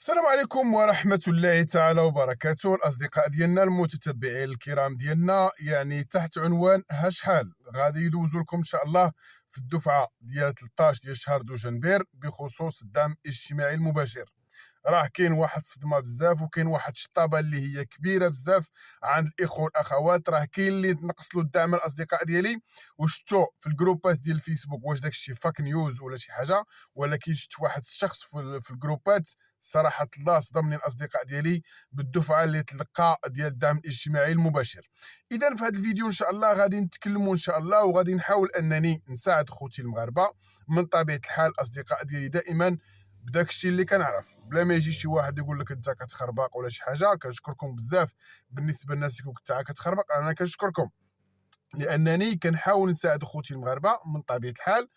السلام عليكم ورحمة الله تعالى وبركاته. الأصدقاء ديالنا المتتبعين الكرام ديالنا، يعني تحت عنوان ها شحال غادي يدوزو لكم إن شاء الله في الدفعة ديال 13 ديال شهر دجنبير بخصوص الدعم الاجتماعي المباشر. راه كاين واحد الصدمه بزاف، وكاين واحد الشطابه اللي هي كبيره بزاف عند الاخوه والاخوات. راه كاين اللي نقص له الدعم الاصدقاء ديالي، وشفتو في الجروبات ديال الفيسبوك واش داكشي فاك نيوز ولا شي حاجه، ولكن شفت واحد الشخص في الجروبات صراحه الله صدمني الاصدقاء ديالي بالدفعه اللي تلقى ديال الدعم الاجتماعي المباشر. اذا في هذا الفيديو ان شاء الله غادي نتكلموا ان شاء الله، وغادي نحاول انني نساعد خوتي المغاربه. من طبيعه الحال الاصدقاء ديالي دائما بداك الشيء اللي كنعرف، بلا ما يجي شي واحد يقول لك انت كتخربق ولا شي حاجه. كنشكركم بزاف بالنسبه للناس اللي كنت كتخربق، انا كنشكركم لانني كنحاول نساعد خوتي المغاربه من طبيعه الحال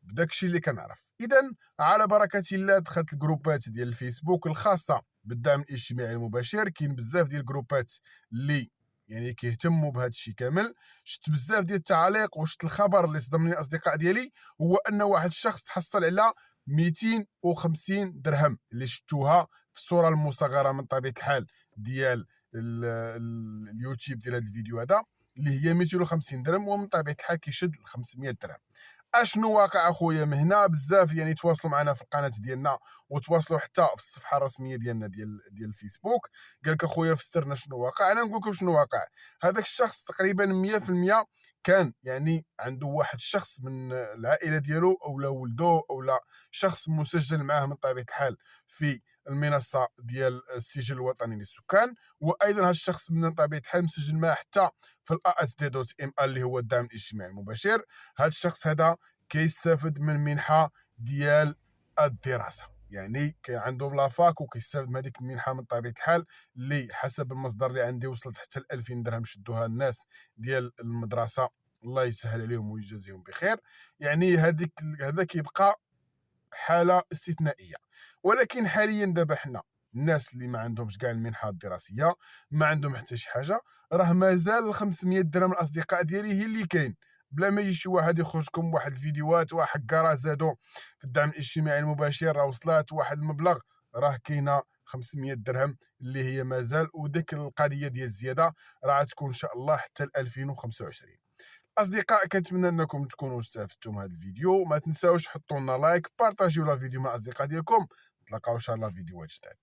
بداك الشيء اللي كنعرف. اذا على بركه الله دخلت الجروبات ديال الفيسبوك الخاصه بالدعم الاجتماعي المباشر. كاين بزاف ديال الجروبات اللي يعني كيهتموا بهذا الشيء كامل. شفت بزاف ديال التعاليق، وشفت الخبر اللي صدمني الاصدقاء ديالي، هو ان واحد الشخص تحصل على 250 درهم اللي شفتوها في الصوره المصغره من طبيعه الحال ديال اليوتيوب ديال هذا الفيديو هذا، اللي هي 250 درهم، ومن طبيعه الحال كيشد 500 درهم. اشنو واقع اخويا؟ من هنا بزاف يعني تواصلوا معنا في القناه ديالنا، وتواصلوا حتى في الصفحه الرسميه ديالنا ديال الفيسبوك. قال لك اخويا فسرنا شنو واقع. انا نقول لكم شنو واقع. هذاك الشخص تقريبا 100% كان يعني عنده واحد الشخص من العائله ديالو او لا ولده او لا شخص مسجل معاه من طبيعه الحال في المنصه ديال السجل الوطني للسكان، وايضا هذا الشخص من طبيعه الحال مسجل معاه حتى في الASD.MA اللي هو الدعم الاجتماعي المباشر. هذا الشخص هذا كيستافد من منحه ديال الدراسه، يعني كان عنده لافاك وكيستافد من هذيك المنحه من طبيعه الحال، اللي حسب المصدر اللي عندي وصلت حتى ل 2000 درهم شدوها الناس ديال المدرسه. الله يسهل عليهم ويجازيهم بخير. يعني هذا كيبقى حاله استثنائيه. ولكن حاليا دابا حنا الناس اللي ما عندهمش كاع المنحه الدراسيه، ما عندهم حتى شي حاجه، راه مازال 500 درهم الاصدقاء ديالي هي اللي كاين. بلا ما يجي شي واحد يخرجكم بواحد الفيديوهات وحكا راه زادوا في الدعم الاجتماعي المباشر، راه وصلات واحد المبلغ، راه كاينه 500 درهم اللي هي مازال. وديك القضيه ديال الزياده راه تكون ان شاء الله حتى ل 2025. اصدقاء كنتمنى انكم تكونوا استفدتوا من هذا الفيديو. ما تنساوش حطوا لنا لايك، بارطاجيو لا فيديو مع الاصدقاء ديالكم. نتلاقاو ان شاء الله في فيديوهات جداد.